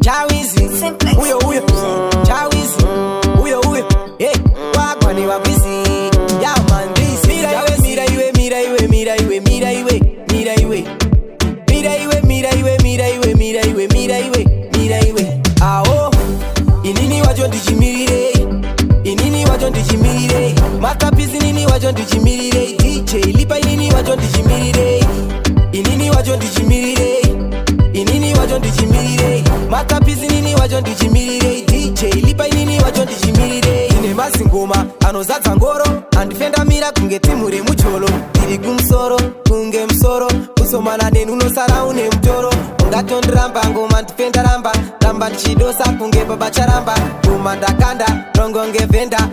Chawizi uyo uyo Chawizi uyo uyo hey wagwani wabwizi ya mandisi mira iwe mira iwe mira iwe mira iwe mira iwe mira iwe mira iwe mira iwe mira iwe mira iwe mira iwe mira iwe ao inini wajo ndichimirire inini wajo ndichimirire makapizi nini wajo ndichimirire DJ lipa inini wajo ndichimirire inini wajo ndichimirire inini wajo ndichimirire makapizi nini wajo ndichimirire DJ lipa inini wajo ndichimirire ine masingoma anozadza ngoro andifenda mira kunge timure mucholo tiri kumsoro kunge msoro kusomana nenu unosara une mtoro ungatondiramba ngoma ndifenda ramba ramba ndichidosa kunge baba charamba kuma ndakanda rongo ngevenda